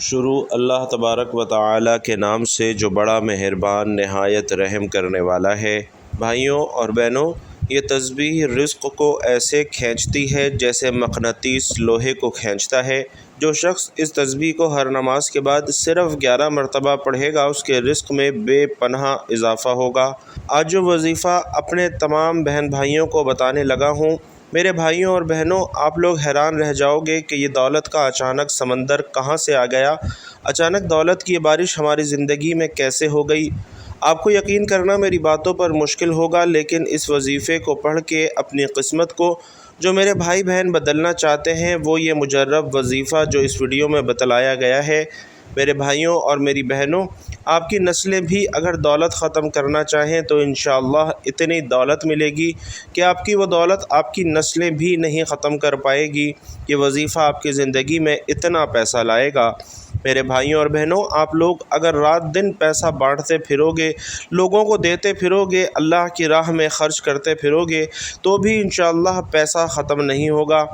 شروع اللہ تبارک و تعالی کے نام سے جو بڑا مہربان نہایت رحم کرنے والا ہے۔ بھائیوں اور بہنوں، یہ تسبیح رزق کو ایسے کھینچتی ہے جیسے مقناطیس لوہے کو کھینچتا ہے۔ جو شخص اس تسبیح کو ہر نماز کے بعد صرف 11 مرتبہ پڑھے گا، اس کے رزق میں بے پناہ اضافہ ہوگا۔ آج جو وظیفہ اپنے تمام بہن بھائیوں کو بتانے لگا ہوں، میرے بھائیوں اور بہنوں، آپ لوگ حیران رہ جاؤ گے کہ یہ دولت کا اچانک سمندر کہاں سے آ گیا، اچانک دولت کی یہ بارش ہماری زندگی میں کیسے ہو گئی۔ آپ کو یقین کرنا میری باتوں پر مشکل ہوگا، لیکن اس وظیفے کو پڑھ کے اپنی قسمت کو جو میرے بھائی بہن بدلنا چاہتے ہیں، وہ یہ مجرب وظیفہ جو اس ویڈیو میں بتلایا گیا ہے۔ میرے بھائیوں اور میری بہنوں، آپ کی نسلیں بھی اگر دولت ختم کرنا چاہیں تو انشاءاللہ اتنی دولت ملے گی کہ آپ کی وہ دولت آپ کی نسلیں بھی نہیں ختم کر پائے گی۔ یہ وظیفہ آپ کی زندگی میں اتنا پیسہ لائے گا۔ میرے بھائیوں اور بہنوں، آپ لوگ اگر رات دن پیسہ بانٹتے پھرو گے، لوگوں کو دیتے پھرو گے، اللہ کی راہ میں خرچ کرتے پھرو گے، تو بھی انشاءاللہ پیسہ ختم نہیں ہوگا۔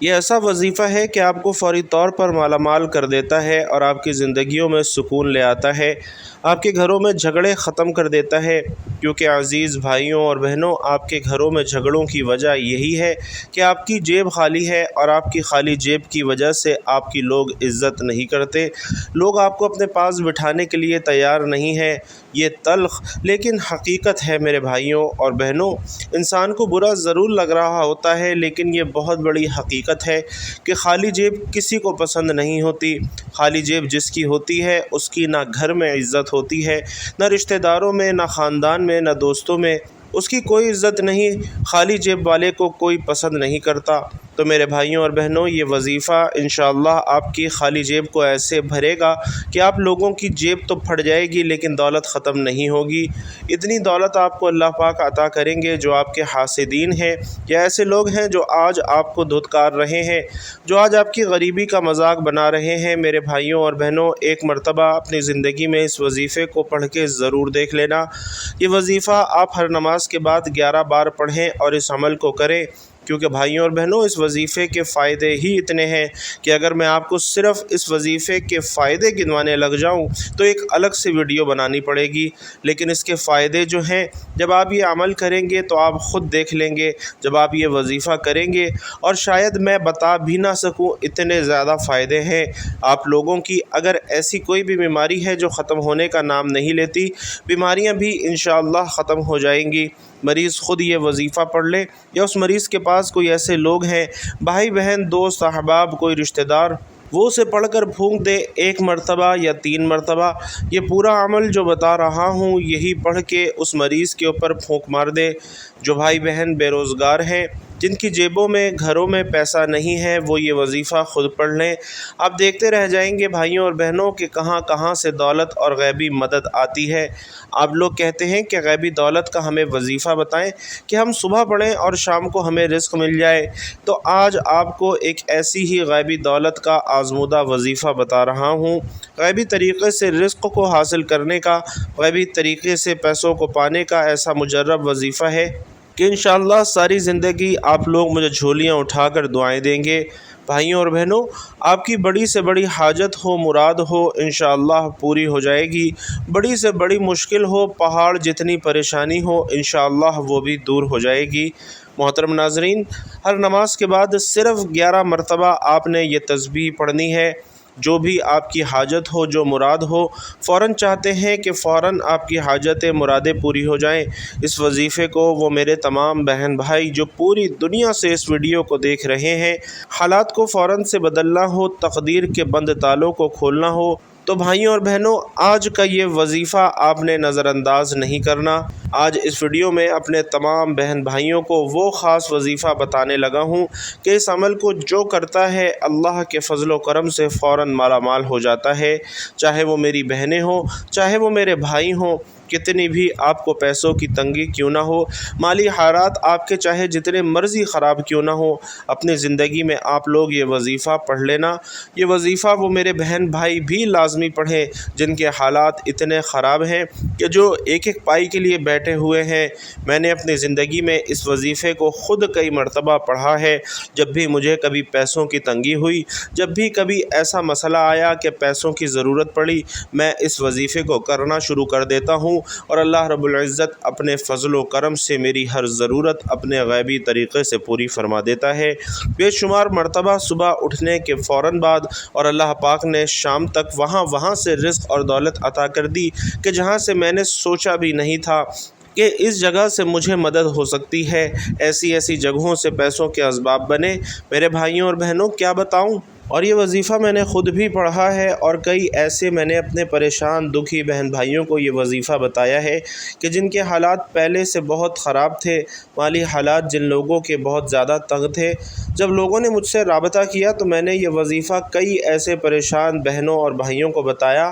یہ ایسا وظیفہ ہے کہ آپ کو فوری طور پر مالا مال کر دیتا ہے اور آپ کی زندگیوں میں سکون لے آتا ہے، آپ کے گھروں میں جھگڑے ختم کر دیتا ہے، کیونکہ عزیز بھائیوں اور بہنوں، آپ کے گھروں میں جھگڑوں کی وجہ یہی ہے کہ آپ کی جیب خالی ہے، اور آپ کی خالی جیب کی وجہ سے آپ کی لوگ عزت نہیں کرتے، لوگ آپ کو اپنے پاس بٹھانے کے لیے تیار نہیں ہے۔ یہ تلخ لیکن حقیقت ہے میرے بھائیوں اور بہنوں۔ انسان کو برا ضرور لگ رہا ہوتا ہے، لیکن یہ بہت بڑی حقیقت ہے کہ خالی جیب کسی کو پسند نہیں ہوتی۔ خالی جیب جس کی ہوتی ہے، اس کی نہ گھر میں عزت ہوتی ہے، نہ رشتہ داروں میں، نہ خاندان میں، نہ دوستوں میں، اس کی کوئی عزت نہیں۔ خالی جیب والے کو کوئی پسند نہیں کرتا۔ تو میرے بھائیوں اور بہنوں، یہ وظیفہ انشاءاللہ آپ کی خالی جیب کو ایسے بھرے گا کہ آپ لوگوں کی جیب تو پھٹ جائے گی، لیکن دولت ختم نہیں ہوگی۔ اتنی دولت آپ کو اللہ پاک عطا کریں گے جو آپ کے حاسدین ہیں، یا ایسے لوگ ہیں جو آج آپ کو دھتکار رہے ہیں، جو آج آپ کی غریبی کا مذاق بنا رہے ہیں۔ میرے بھائیوں اور بہنوں، ایک مرتبہ اپنی زندگی میں اس وظیفے کو پڑھ کے ضرور دیکھ لینا۔ یہ وظیفہ آپ ہر نماز کے بعد 11 بار پڑھیں اور اس عمل کو کریں، کیونکہ بھائیوں اور بہنوں، اس وظیفے کے فائدے ہی اتنے ہیں کہ اگر میں آپ کو صرف اس وظیفے کے فائدے گنوانے لگ جاؤں تو ایک الگ سے ویڈیو بنانی پڑے گی، لیکن اس کے فائدے جو ہیں، جب آپ یہ عمل کریں گے تو آپ خود دیکھ لیں گے۔ جب آپ یہ وظیفہ کریں گے، اور شاید میں بتا بھی نہ سکوں اتنے زیادہ فائدے ہیں۔ آپ لوگوں کی اگر ایسی کوئی بھی بیماری ہے جو ختم ہونے کا نام نہیں لیتی، بیماریاں بھی انشاءاللہ ختم ہو جائیں گی۔ مریض خود یہ وظیفہ پڑھ لے، یا اس مریض کے پاس کوئی ایسے لوگ ہیں، بھائی بہن، دوست احباب، کوئی رشتہ دار، وہ اسے پڑھ کر پھونک دے 1 مرتبہ یا 3 مرتبہ۔ یہ پورا عمل جو بتا رہا ہوں، یہی پڑھ کے اس مریض کے اوپر پھونک مار دے۔ جو بھائی بہن بے روزگار ہیں، جن کی جیبوں میں، گھروں میں پیسہ نہیں ہے، وہ یہ وظیفہ خود پڑھ لیں۔ آپ دیکھتے رہ جائیں گے بھائیوں اور بہنوں کہ کہاں کہاں سے دولت اور غیبی مدد آتی ہے۔ آپ لوگ کہتے ہیں کہ غیبی دولت کا ہمیں وظیفہ بتائیں کہ ہم صبح پڑھیں اور شام کو ہمیں رزق مل جائے، تو آج آپ کو ایک ایسی ہی غیبی دولت کا آزمودہ وظیفہ بتا رہا ہوں۔ غیبی طریقے سے رزق کو حاصل کرنے کا، غیبی طریقے سے پیسوں کو پانے کا ایسا مجرب وظیفہ ہے کہ انشاءاللہ ساری زندگی آپ لوگ مجھے جھولیاں اٹھا کر دعائیں دیں گے۔ بھائیوں اور بہنوں، آپ کی بڑی سے بڑی حاجت ہو، مراد ہو، انشاءاللہ پوری ہو جائے گی۔ بڑی سے بڑی مشکل ہو، پہاڑ جتنی پریشانی ہو، انشاءاللہ وہ بھی دور ہو جائے گی۔ محترم ناظرین، ہر نماز کے بعد صرف 11 مرتبہ آپ نے یہ تسبیح پڑھنی ہے۔ جو بھی آپ کی حاجت ہو، جو مراد ہو، فوراً چاہتے ہیں کہ فوراً آپ کی حاجتیں، مرادیں پوری ہو جائیں، اس وظیفے کو وہ میرے تمام بہن بھائی جو پوری دنیا سے اس ویڈیو کو دیکھ رہے ہیں، حالات کو فوراً سے بدلنا ہو، تقدیر کے بند تالوں کو کھولنا ہو، تو بھائیوں اور بہنوں، آج کا یہ وظیفہ آپ نے نظر انداز نہیں کرنا۔ آج اس ویڈیو میں اپنے تمام بہن بھائیوں کو وہ خاص وظیفہ بتانے لگا ہوں کہ اس عمل کو جو کرتا ہے، اللہ کے فضل و کرم سے فوراً مالا مال ہو جاتا ہے، چاہے وہ میری بہنیں ہوں، چاہے وہ میرے بھائی ہوں۔ کتنی بھی آپ کو پیسوں کی تنگی کیوں نہ ہو، مالی حالات آپ کے چاہے جتنے مرضی خراب کیوں نہ ہو، اپنی زندگی میں آپ لوگ یہ وظیفہ پڑھ لینا۔ یہ وظیفہ وہ میرے بہن بھائی بھی لازمی پڑھیں جن کے حالات اتنے خراب ہیں کہ جو ایک ایک پائی کے لیے بیٹھے ہوئے ہیں۔ میں نے اپنی زندگی میں اس وظیفے کو خود کئی مرتبہ پڑھا ہے۔ جب بھی مجھے کبھی پیسوں کی تنگی ہوئی، جب بھی کبھی ایسا مسئلہ آیا کہ پیسوں کی ضرورت پڑی، میں اس وظیفے کو کرنا شروع کر دیتا ہوں اور اللہ رب العزت اپنے فضل و کرم سے میری ہر ضرورت اپنے غیبی طریقے سے پوری فرما دیتا ہے۔ بے شمار مرتبہ صبح اٹھنے کے فوراً بعد اور اللہ پاک نے شام تک وہاں سے رزق اور دولت عطا کر دی کہ جہاں سے میں نے سوچا بھی نہیں تھا کہ اس جگہ سے مجھے مدد ہو سکتی ہے۔ ایسی جگہوں سے پیسوں کے اسباب بنے۔ میرے بھائیوں اور بہنوں، کیا بتاؤں؟ اور یہ وظیفہ میں نے خود بھی پڑھا ہے اور کئی ایسے میں نے اپنے پریشان دکھی بہن بھائیوں کو یہ وظیفہ بتایا ہے کہ جن کے حالات پہلے سے بہت خراب تھے، مالی حالات جن لوگوں کے بہت زیادہ تنگ تھے۔ جب لوگوں نے مجھ سے رابطہ کیا تو میں نے یہ وظیفہ کئی ایسے پریشان بہنوں اور بھائیوں کو بتایا۔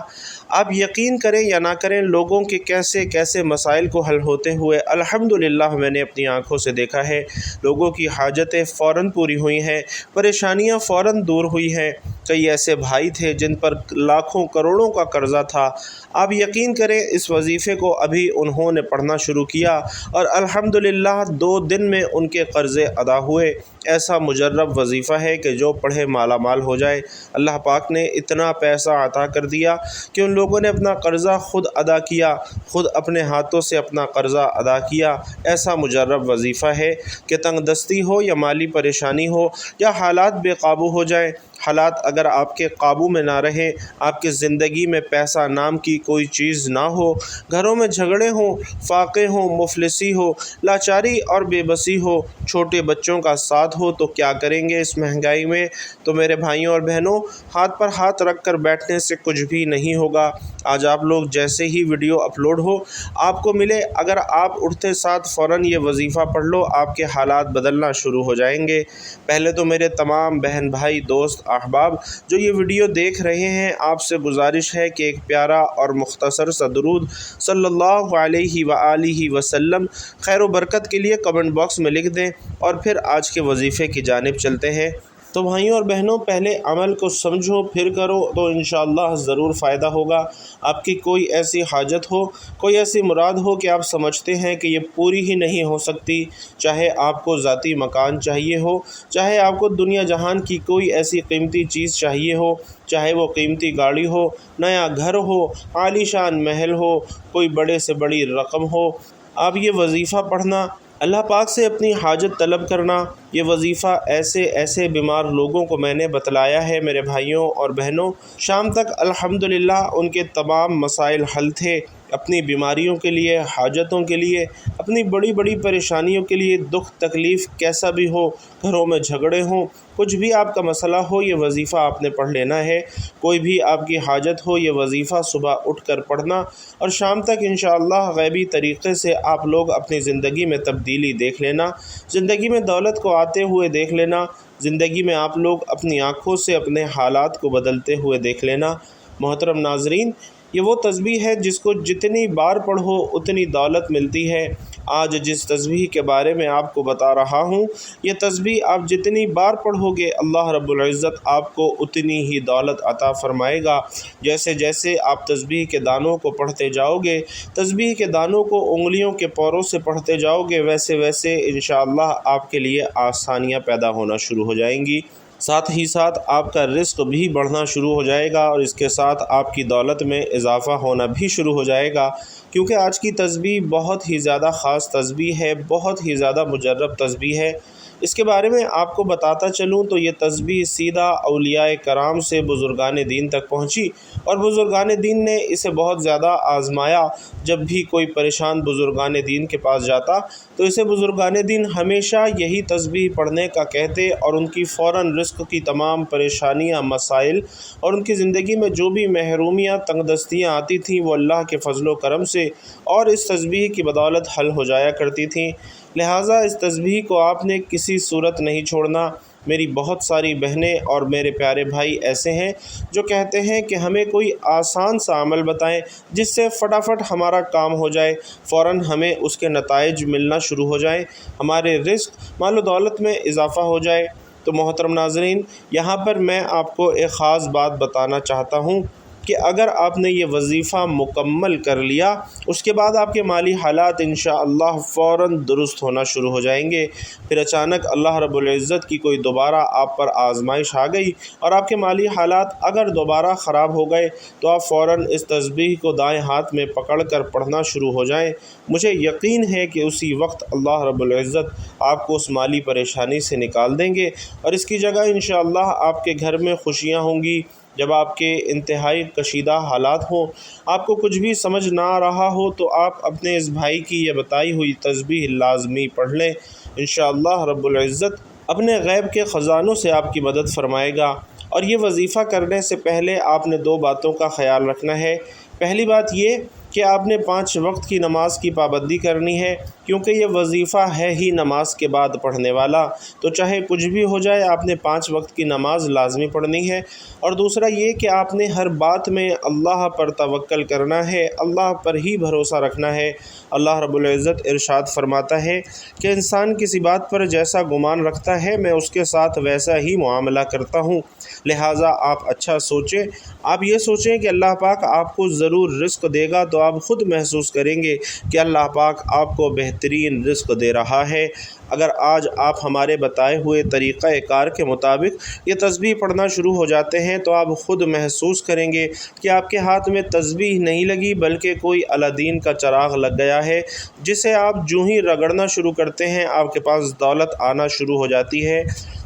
آپ یقین کریں یا نہ کریں، لوگوں کے کیسے مسائل کو حل ہوتے ہوئے الحمدللہ میں نے اپنی آنکھوں سے دیکھا ہے۔ لوگوں کی حاجتیں فوراً پوری ہوئی ہیں، پریشانیاں فوراً دور ہوئی ہیں۔ کئی ایسے بھائی تھے جن پر لاکھوں کروڑوں کا قرضہ تھا۔ آپ یقین کریں، اس وظیفے کو ابھی انہوں نے پڑھنا شروع کیا اور الحمدللہ 2 دن میں ان کے قرضے ادا ہوئے۔ ایسا مجرب وظیفہ ہے کہ جو پڑھے مالا مال ہو جائے۔ اللہ پاک نے اتنا پیسہ عطا کر دیا کہ ان لوگوں نے اپنا قرضہ خود ادا کیا، خود اپنے ہاتھوں سے اپنا قرضہ ادا کیا۔ ایسا مجرب وظیفہ ہے کہ تنگ دستی ہو یا مالی پریشانی ہو یا حالات بے قابو ہو جائیں، حالات اگر آپ کے قابو میں نہ رہیں، آپ کی زندگی میں پیسہ نام کی کوئی چیز نہ ہو، گھروں میں جھگڑے ہوں، فاقے ہوں، مفلسی ہو، لاچاری اور بے بسی ہو، چھوٹے بچوں کا ساتھ ہو، تو کیا کریں گے اس مہنگائی میں؟ تو میرے بھائیوں اور بہنوں، ہاتھ پر ہاتھ رکھ کر بیٹھنے سے کچھ بھی نہیں ہوگا۔ آج آپ لوگ جیسے ہی ویڈیو اپلوڈ ہو آپ کو ملے، اگر آپ اٹھتے ساتھ فوراً یہ وظیفہ پڑھ لو، آپ کے حالات بدلنا شروع ہو جائیں گے۔ پہلے تو میرے تمام بہن بھائی، دوست، احباب جو یہ ویڈیو دیکھ رہے ہیں، آپ سے گزارش ہے کہ ایک پیارا اور مختصر سا درود صلی اللہ علیہ وآلہ وسلم خیر و برکت کے لیے کمنٹ باکس میں لکھ دیں اور پھر آج کے وظیفے کی جانب چلتے ہیں۔ تو بھائیوں اور بہنوں، پہلے عمل کو سمجھو پھر کرو تو انشاءاللہ ضرور فائدہ ہوگا۔ آپ کی کوئی ایسی حاجت ہو، کوئی ایسی مراد ہو کہ آپ سمجھتے ہیں کہ یہ پوری ہی نہیں ہو سکتی، چاہے آپ کو ذاتی مکان چاہیے ہو، چاہے آپ کو دنیا جہان کی کوئی ایسی قیمتی چیز چاہیے ہو، چاہے وہ قیمتی گاڑی ہو، نیا گھر ہو، عالی شان محل ہو، کوئی بڑے سے بڑی رقم ہو، آپ یہ وظیفہ پڑھنا، اللہ پاک سے اپنی حاجت طلب کرنا، یہ وظیفہ ایسے بیمار لوگوں کو میں نے بتلایا ہے میرے بھائیوں اور بہنوں، شام تک الحمدللہ ان کے تمام مسائل حل تھے۔ اپنی بیماریوں کے لیے، حاجتوں کے لیے، اپنی بڑی بڑی پریشانیوں کے لیے، دکھ تکلیف کیسا بھی ہو، گھروں میں جھگڑے ہوں، کچھ بھی آپ کا مسئلہ ہو، یہ وظیفہ آپ نے پڑھ لینا ہے۔ کوئی بھی آپ کی حاجت ہو، یہ وظیفہ صبح اٹھ کر پڑھنا اور شام تک انشاءاللہ غیبی طریقے سے آپ لوگ اپنی زندگی میں تبدیلی دیکھ لینا، زندگی میں دولت کو آتے ہوئے دیکھ لینا، زندگی میں آپ لوگ اپنی آنکھوں سے اپنے حالات کو بدلتے ہوئے دیکھ لینا۔ محترم ناظرین، یہ وہ تسبیح ہے جس کو جتنی بار پڑھو اتنی دولت ملتی ہے۔ آج جس تسبیح کے بارے میں آپ کو بتا رہا ہوں، یہ تسبیح آپ جتنی بار پڑھو گے اللہ رب العزت آپ کو اتنی ہی دولت عطا فرمائے گا۔ جیسے جیسے آپ تسبیح کے دانوں کو پڑھتے جاؤ گے، تسبیح کے دانوں کو انگلیوں کے پوروں سے پڑھتے جاؤ گے، ویسے ویسے انشاءاللہ آپ کے لیے آسانیاں پیدا ہونا شروع ہو جائیں گی۔ ساتھ ہی ساتھ آپ کا رزق بھی بڑھنا شروع ہو جائے گا اور اس کے ساتھ آپ کی دولت میں اضافہ ہونا بھی شروع ہو جائے گا، کیونکہ آج کی تسبیح بہت ہی زیادہ خاص تسبیح ہے، بہت ہی زیادہ مجرب تسبیح ہے۔ اس کے بارے میں آپ کو بتاتا چلوں تو یہ تسبیح سیدھا اولیاء کرام سے بزرگان دین تک پہنچی اور بزرگان دین نے اسے بہت زیادہ آزمایا۔ جب بھی کوئی پریشان بزرگان دین کے پاس جاتا تو اسے بزرگان دین ہمیشہ یہی تسبیح پڑھنے کا کہتے اور ان کی فوراً رزق کی تمام پریشانیاں، مسائل اور ان کی زندگی میں جو بھی محرومیاں، تنگ دستیاں آتی تھیں وہ اللہ کے فضل و کرم سے اور اس تسبیح کی بدولت حل ہو جایا کرتی تھیں۔ لہٰذا اس تسبیح کو آپ نے کسی صورت نہیں چھوڑنا۔ میری بہت ساری بہنیں اور میرے پیارے بھائی ایسے ہیں جو کہتے ہیں کہ ہمیں کوئی آسان سا عمل بتائیں جس سے فٹافٹ ہمارا کام ہو جائے، فوراً ہمیں اس کے نتائج ملنا شروع ہو جائیں، ہمارے رزق مال و دولت میں اضافہ ہو جائے۔ تو محترم ناظرین، یہاں پر میں آپ کو ایک خاص بات بتانا چاہتا ہوں کہ اگر آپ نے یہ وظیفہ مکمل کر لیا، اس کے بعد آپ کے مالی حالات انشاءاللہ فوراً درست ہونا شروع ہو جائیں گے۔ پھر اچانک اللہ رب العزت کی کوئی دوبارہ آپ پر آزمائش آ گئی اور آپ کے مالی حالات اگر دوبارہ خراب ہو گئے تو آپ فوراً اس تسبیح کو دائیں ہاتھ میں پکڑ کر پڑھنا شروع ہو جائیں۔ مجھے یقین ہے کہ اسی وقت اللہ رب العزت آپ کو اس مالی پریشانی سے نکال دیں گے اور اس کی جگہ انشاءاللہ آپ کے گھر میں خوشیاں ہوں گی۔ جب آپ کے انتہائی کشیدہ حالات ہوں، آپ کو کچھ بھی سمجھ نہ آ رہا ہو، تو آپ اپنے اس بھائی کی یہ بتائی ہوئی تسبیح لازمی پڑھ لیں۔ انشاءاللہ رب العزت اپنے غیب کے خزانوں سے آپ کی مدد فرمائے گا۔ اور یہ وظیفہ کرنے سے پہلے آپ نے 2 باتوں کا خیال رکھنا ہے۔ پہلی بات یہ کہ آپ نے 5 وقت کی نماز کی پابندی کرنی ہے، کیونکہ یہ وظیفہ ہے ہی نماز کے بعد پڑھنے والا، تو چاہے کچھ بھی ہو جائے آپ نے 5 وقت کی نماز لازمی پڑھنی ہے۔ اور دوسرا یہ کہ آپ نے ہر بات میں اللہ پر توکل کرنا ہے، اللہ پر ہی بھروسہ رکھنا ہے۔ اللہ رب العزت ارشاد فرماتا ہے کہ انسان کسی بات پر جیسا گمان رکھتا ہے میں اس کے ساتھ ویسا ہی معاملہ کرتا ہوں، لہٰذا آپ اچھا سوچیں۔ آپ یہ سوچیں کہ اللہ پاک آپ کو ضرور رزق دے گا، تو آپ خود محسوس کریں گے کہ اللہ پاک آپ کو بہترین رزق دے رہا ہے۔ اگر آج آپ ہمارے بتائے ہوئے طریقہ کار کے مطابق یہ تسبیح پڑھنا شروع ہو جاتے ہیں تو آپ خود محسوس کریں گے کہ آپ کے ہاتھ میں تسبیح نہیں لگی بلکہ کوئی الدین کا چراغ لگ گیا ہے، جسے آپ جوں ہی رگڑنا شروع کرتے ہیں آپ کے پاس دولت آنا شروع ہو جاتی ہے۔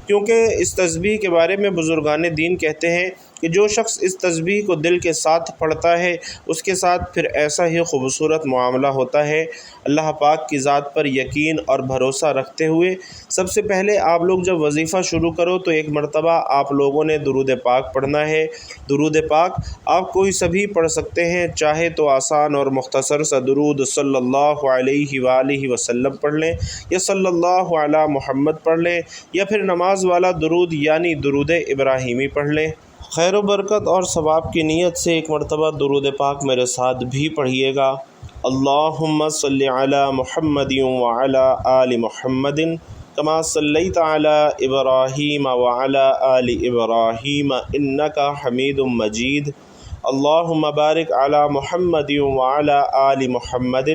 کیونکہ اس تسبیح کے بارے میں بزرگان دین کہتے ہیں کہ جو شخص اس تسبیح کو دل کے ساتھ پڑھتا ہے اس کے ساتھ پھر ایسا ہی خوبصورت معاملہ ہوتا ہے۔ اللہ پاک کی ذات پر یقین اور بھروسہ رکھتے ہوئے سب سے پہلے آپ لوگ جب وظیفہ شروع کرو تو ایک مرتبہ آپ لوگوں نے درود پاک پڑھنا ہے۔ درود پاک آپ کوئی سبھی پڑھ سکتے ہیں، چاہے تو آسان اور مختصر سا درود صلی اللہ علیہ وآلہ وسلم پڑھ لیں یا صلی اللہ علی محمد پڑھ لیں، یا پھر نماز والا درود یعنی درود ابراہیمی پڑھ لیں۔ خیر و برکت اور ثواب کی نیت سے ایک مرتبہ درود پاک میرے ساتھ بھی پڑھیے گا۔ اللہم صلی علی محمد وعلی آل محمد کما صلیت علی ابراہیم وعلی آل ابراہیم انک حمید مجید۔ اللہم بارک علی محمد وعلی آل محمد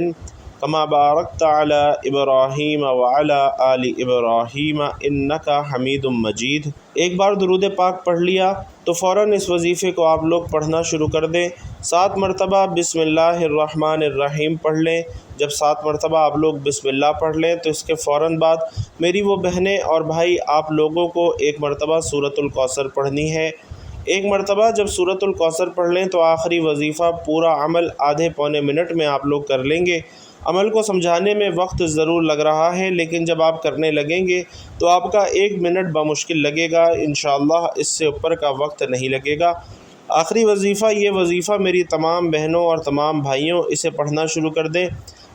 کما بارکت علی ابراہیم وعلی آل ابراہیم انک حمید مجید۔ ایک بار درود پاک پڑھ لیا تو فوراً اس وظیفے کو آپ لوگ پڑھنا شروع کر دیں۔ 7 مرتبہ بسم اللہ الرحمن الرحیم پڑھ لیں۔ جب 7 مرتبہ آپ لوگ بسم اللہ پڑھ لیں تو اس کے فوراً بعد میری وہ بہنیں اور بھائی آپ لوگوں کو ایک مرتبہ سورۃ الکوثر پڑھنی ہے۔ ایک مرتبہ جب سورۃ الکوثر پڑھ لیں تو آخری وظیفہ پورا عمل آدھے پونے منٹ میں آپ لوگ کر لیں گے۔ عمل کو سمجھانے میں وقت ضرور لگ رہا ہے، لیکن جب آپ کرنے لگیں گے تو آپ کا 1 منٹ بمشکل لگے گا، انشاءاللہ اس سے اوپر کا وقت نہیں لگے گا۔ آخری وظیفہ یہ وظیفہ میری تمام بہنوں اور تمام بھائیوں اسے پڑھنا شروع کر دیں۔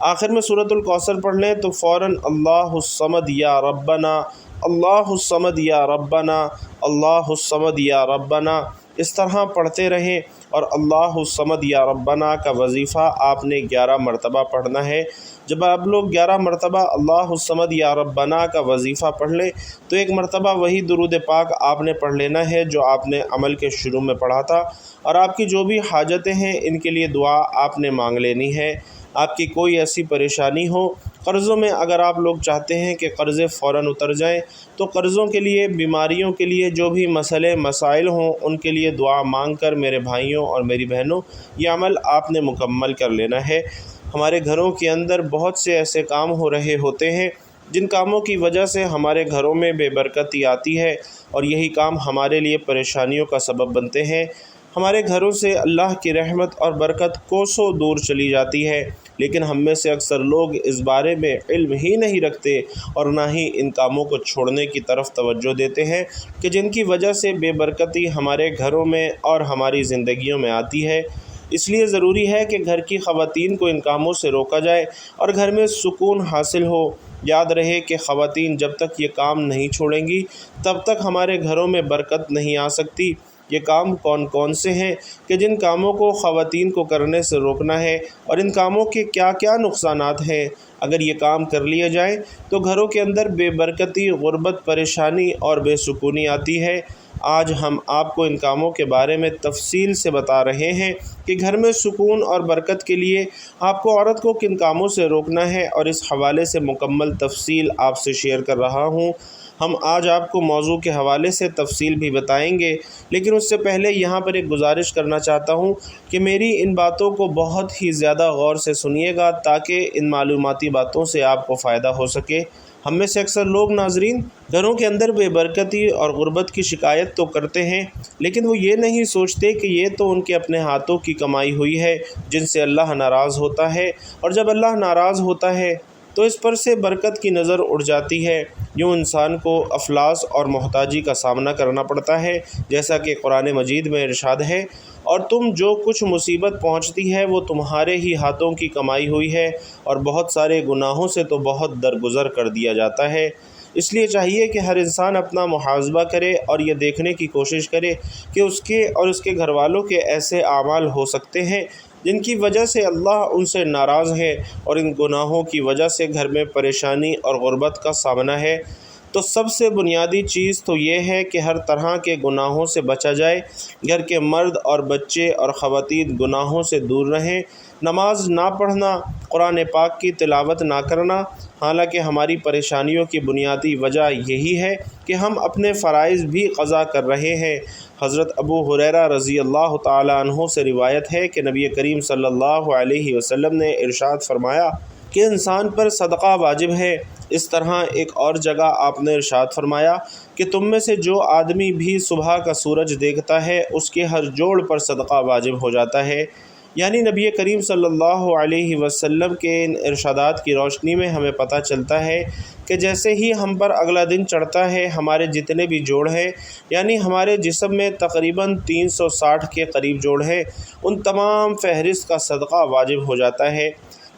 آخر میں سورۃ الکوثر پڑھ لیں تو فوراً اللہ الصمد یا ربنا، اللہ الصمد یا ربنا، اللہ الصمد یا ربنا اس طرح پڑھتے رہیں، اور اللہ الصمد یا ربنا کا وظیفہ آپ نے 11 مرتبہ پڑھنا ہے۔ جب آپ لوگ 11 مرتبہ اللہ الصمد یا ربنا کا وظیفہ پڑھ لیں تو ایک مرتبہ وہی درود پاک آپ نے پڑھ لینا ہے جو آپ نے عمل کے شروع میں پڑھا تھا، اور آپ کی جو بھی حاجتیں ہیں ان کے لیے دعا آپ نے مانگ لینی ہے۔ آپ کی کوئی ایسی پریشانی ہو، قرضوں میں اگر آپ لوگ چاہتے ہیں کہ قرضے فوراً اتر جائیں تو قرضوں کے لیے، بیماریوں کے لیے، جو بھی مسئلے مسائل ہوں ان کے لیے دعا مانگ کر میرے بھائیوں اور میری بہنوں یہ عمل آپ نے مکمل کر لینا ہے۔ ہمارے گھروں کے اندر بہت سے ایسے کام ہو رہے ہوتے ہیں جن کاموں کی وجہ سے ہمارے گھروں میں بے برکتی آتی ہے، اور یہی کام ہمارے لیے پریشانیوں کا سبب بنتے ہیں۔ ہمارے گھروں سے اللہ کی رحمت اور برکت کوسوں دور چلی جاتی ہے، لیکن ہم میں سے اکثر لوگ اس بارے میں علم ہی نہیں رکھتے اور نہ ہی ان کاموں کو چھوڑنے کی طرف توجہ دیتے ہیں کہ جن کی وجہ سے بے برکتی ہمارے گھروں میں اور ہماری زندگیوں میں آتی ہے۔ اس لیے ضروری ہے کہ گھر کی خواتین کو ان کاموں سے روکا جائے اور گھر میں سکون حاصل ہو۔ یاد رہے کہ خواتین جب تک یہ کام نہیں چھوڑیں گی تب تک ہمارے گھروں میں برکت نہیں آ سکتی۔ یہ کام کون کون سے ہیں کہ جن کاموں کو خواتین کو کرنے سے روکنا ہے، اور ان کاموں کے کیا کیا نقصانات ہیں؟ اگر یہ کام کر لیے جائیں تو گھروں کے اندر بے برکتی، غربت، پریشانی اور بے سکونی آتی ہے۔ آج ہم آپ کو ان کاموں کے بارے میں تفصیل سے بتا رہے ہیں کہ گھر میں سکون اور برکت کے لیے آپ کو عورت کو کن کاموں سے روکنا ہے، اور اس حوالے سے مکمل تفصیل آپ سے شیئر کر رہا ہوں۔ ہم آج آپ کو موضوع کے حوالے سے تفصیل بھی بتائیں گے، لیکن اس سے پہلے یہاں پر ایک گزارش کرنا چاہتا ہوں کہ میری ان باتوں کو بہت ہی زیادہ غور سے سنیے گا تاکہ ان معلوماتی باتوں سے آپ کو فائدہ ہو سکے۔ ہم میں سے اکثر لوگ ناظرین گھروں کے اندر بے برکتی اور غربت کی شکایت تو کرتے ہیں، لیکن وہ یہ نہیں سوچتے کہ یہ تو ان کے اپنے ہاتھوں کی کمائی ہوئی ہے جن سے اللہ ناراض ہوتا ہے، اور جب اللہ ناراض ہوتا ہے تو اس پر سے برکت کی نظر اڑ جاتی ہے۔ یوں انسان کو افلاس اور محتاجی کا سامنا کرنا پڑتا ہے، جیسا کہ قرآن مجید میں ارشاد ہے، اور تم جو کچھ مصیبت پہنچتی ہے وہ تمہارے ہی ہاتھوں کی کمائی ہوئی ہے، اور بہت سارے گناہوں سے تو بہت درگزر کر دیا جاتا ہے۔ اس لیے چاہیے کہ ہر انسان اپنا محاسبہ کرے اور یہ دیکھنے کی کوشش کرے کہ اس کے اور اس کے گھر والوں کے ایسے اعمال ہو سکتے ہیں جن کی وجہ سے اللہ ان سے ناراض ہے، اور ان گناہوں کی وجہ سے گھر میں پریشانی اور غربت کا سامنا ہے۔ تو سب سے بنیادی چیز تو یہ ہے کہ ہر طرح کے گناہوں سے بچا جائے۔ گھر کے مرد اور بچے اور خواتین گناہوں سے دور رہیں۔ نماز نہ پڑھنا، قرآن پاک کی تلاوت نہ کرنا، حالانکہ ہماری پریشانیوں کی بنیادی وجہ یہی ہے کہ ہم اپنے فرائض بھی قضا کر رہے ہیں۔ حضرت ابو ہریرہ رضی اللہ تعالیٰ عنہ سے روایت ہے کہ نبی کریم صلی اللہ علیہ وسلم نے ارشاد فرمایا کہ انسان پر صدقہ واجب ہے۔ اس طرح ایک اور جگہ آپ نے ارشاد فرمایا کہ تم میں سے جو آدمی بھی صبح کا سورج دیکھتا ہے اس کے ہر جوڑ پر صدقہ واجب ہو جاتا ہے۔ یعنی نبی کریم صلی اللہ علیہ وسلم کے ان ارشادات کی روشنی میں ہمیں پتہ چلتا ہے کہ جیسے ہی ہم پر اگلا دن چڑھتا ہے ہمارے جتنے بھی جوڑ ہیں، یعنی ہمارے جسم میں تقریباً 360 کے قریب جوڑ ہیں، ان تمام فہرست کا صدقہ واجب ہو جاتا ہے۔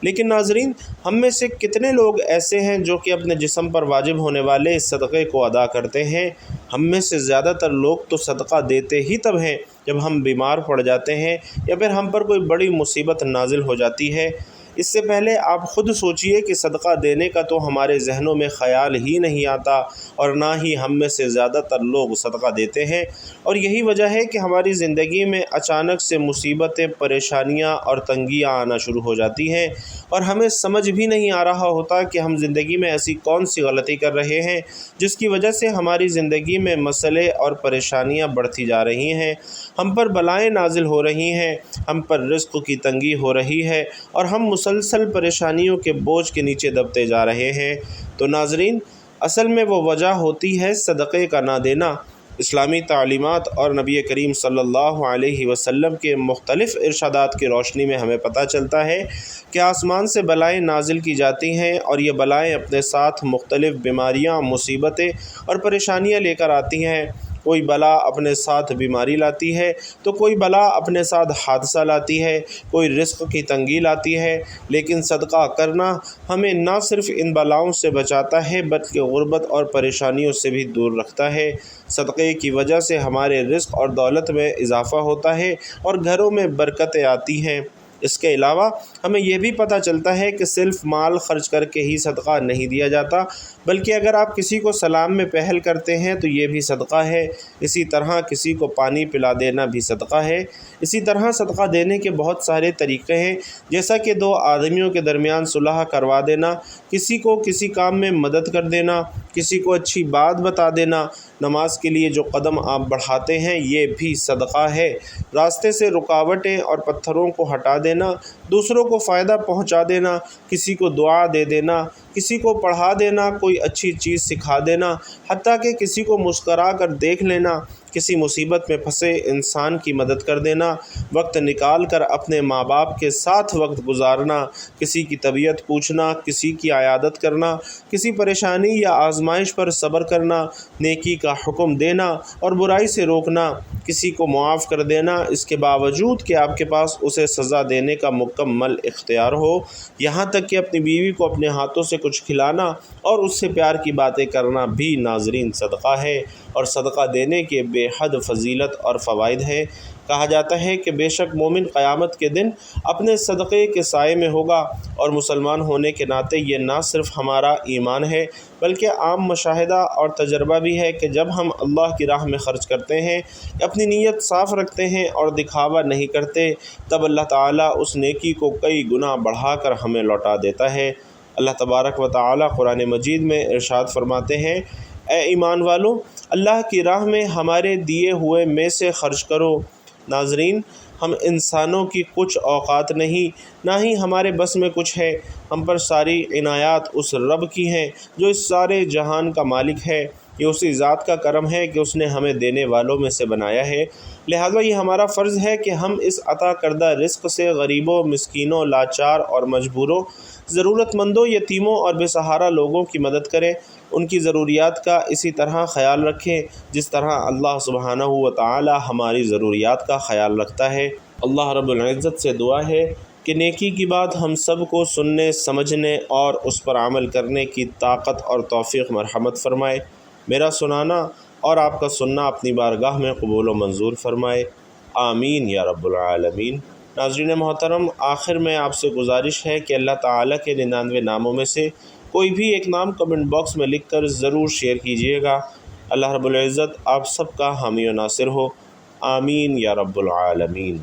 لیکن ناظرین، ہم میں سے کتنے لوگ ایسے ہیں جو کہ اپنے جسم پر واجب ہونے والے اس صدقے کو ادا کرتے ہیں؟ ہم میں سے زیادہ تر لوگ تو صدقہ دیتے ہی تب ہیں جب ہم بیمار پڑ جاتے ہیں یا پھر ہم پر کوئی بڑی مصیبت نازل ہو جاتی ہے۔ اس سے پہلے آپ خود سوچئے کہ صدقہ دینے کا تو ہمارے ذہنوں میں خیال ہی نہیں آتا، اور نہ ہی ہم میں سے زیادہ تر لوگ صدقہ دیتے ہیں، اور یہی وجہ ہے کہ ہماری زندگی میں اچانک سے مصیبتیں، پریشانیاں اور تنگیاں آنا شروع ہو جاتی ہیں، اور ہمیں سمجھ بھی نہیں آ رہا ہوتا کہ ہم زندگی میں ایسی کون سی غلطی کر رہے ہیں جس کی وجہ سے ہماری زندگی میں مسئلے اور پریشانیاں بڑھتی جا رہی ہیں، ہم پر بلائیں نازل ہو رہی ہیں، ہم پر رزق کی تنگی ہو رہی ہے، اور ہم مسلسل پریشانیوں کے بوجھ کے نیچے دبتے جا رہے ہیں۔ تو ناظرین، اصل میں وہ وجہ ہوتی ہے صدقے کا نہ دینا۔ اسلامی تعلیمات اور نبی کریم صلی اللہ علیہ وسلم کے مختلف ارشادات کی روشنی میں ہمیں پتہ چلتا ہے کہ آسمان سے بلائیں نازل کی جاتی ہیں، اور یہ بلائیں اپنے ساتھ مختلف بیماریاں، مصیبتیں اور پریشانیاں لے کر آتی ہیں۔ کوئی بلا اپنے ساتھ بیماری لاتی ہے تو کوئی بلا اپنے ساتھ حادثہ لاتی ہے، کوئی رزق کی تنگی لاتی ہے، لیکن صدقہ کرنا ہمیں نہ صرف ان بلاؤں سے بچاتا ہے بلکہ غربت اور پریشانیوں سے بھی دور رکھتا ہے۔ صدقے کی وجہ سے ہمارے رزق اور دولت میں اضافہ ہوتا ہے اور گھروں میں برکتیں آتی ہیں۔ اس کے علاوہ ہمیں یہ بھی پتہ چلتا ہے کہ صرف مال خرچ کر کے ہی صدقہ نہیں دیا جاتا، بلکہ اگر آپ کسی کو سلام میں پہل کرتے ہیں تو یہ بھی صدقہ ہے۔ اسی طرح کسی کو پانی پلا دینا بھی صدقہ ہے۔ اسی طرح صدقہ دینے کے بہت سارے طریقے ہیں، جیسا کہ دو آدمیوں کے درمیان صلح کروا دینا، کسی کو کسی کام میں مدد کر دینا، کسی کو اچھی بات بتا دینا، نماز کے لیے جو قدم آپ بڑھاتے ہیں یہ بھی صدقہ ہے، راستے سے رکاوٹیں اور پتھروں کو ہٹا دینا، دوسروں کو فائدہ پہنچا دینا، کسی کو دعا دے دینا، کسی کو پڑھا دینا، کوئی اچھی چیز سکھا دینا، حتیٰ کہ کسی کو مسکرا کر دیکھ لینا، کسی مصیبت میں پھنسے انسان کی مدد کر دینا، وقت نکال کر اپنے ماں باپ کے ساتھ وقت گزارنا، کسی کی طبیعت پوچھنا، کسی کی عیادت کرنا، کسی پریشانی یا آزمائش پر صبر کرنا، نیکی کا حکم دینا اور برائی سے روکنا، کسی کو معاف کر دینا، اس کے باوجود کہ آپ کے پاس اسے سزا دینے کا مکمل اختیار ہو، یہاں تک کہ اپنی بیوی کو اپنے ہاتھوں سے کچھ کھلانا اور اس سے پیار کی باتیں کرنا بھی ناظرین صدقہ ہے، اور صدقہ دینے کے بے حد فضیلت اور فوائد ہیں۔ کہا جاتا ہے کہ بے شک مومن قیامت کے دن اپنے صدقے کے سائے میں ہوگا، اور مسلمان ہونے کے ناطے یہ نہ صرف ہمارا ایمان ہے بلکہ عام مشاہدہ اور تجربہ بھی ہے کہ جب ہم اللہ کی راہ میں خرچ کرتے ہیں، اپنی نیت صاف رکھتے ہیں اور دکھاوا نہیں کرتے، تب اللہ تعالیٰ اس نیکی کو کئی گنا بڑھا کر ہمیں لوٹا دیتا ہے۔ اللہ تبارک و تعالیٰ قرآن مجید میں ارشاد فرماتے ہیں، اے ایمان والو، اللہ کی راہ میں ہمارے دیے ہوئے میں سے خرچ کرو۔ ناظرین، ہم انسانوں کی کچھ اوقات نہیں، نہ ہی ہمارے بس میں کچھ ہے، ہم پر ساری عنایات اس رب کی ہیں جو اس سارے جہان کا مالک ہے۔ یہ اسی ذات کا کرم ہے کہ اس نے ہمیں دینے والوں میں سے بنایا ہے، لہذا یہ ہمارا فرض ہے کہ ہم اس عطا کردہ رزق سے غریبوں، مسکینوں، لاچار اور مجبوروں، ضرورت مندوں، یتیموں اور بے سہارا لوگوں کی مدد کریں، ان کی ضروریات کا اسی طرح خیال رکھیں جس طرح اللہ سبحانہ و تعالی ہماری ضروریات کا خیال رکھتا ہے۔ اللہ رب العزت سے دعا ہے کہ نیکی کی بات ہم سب کو سننے، سمجھنے اور اس پر عمل کرنے کی طاقت اور توفیق مرحمت فرمائے۔ میرا سنانا اور آپ کا سننا اپنی بارگاہ میں قبول و منظور فرمائے، آمین یا رب العالمین۔ ناظرین محترم، آخر میں آپ سے گزارش ہے کہ اللہ تعالیٰ کے 99 ناموں میں سے کوئی بھی ایک نام کمنٹ باکس میں لکھ کر ضرور شیئر کیجیے گا۔ اللہ رب العزت آپ سب کا حامی و ناصر ہو، آمین یا رب العالمین۔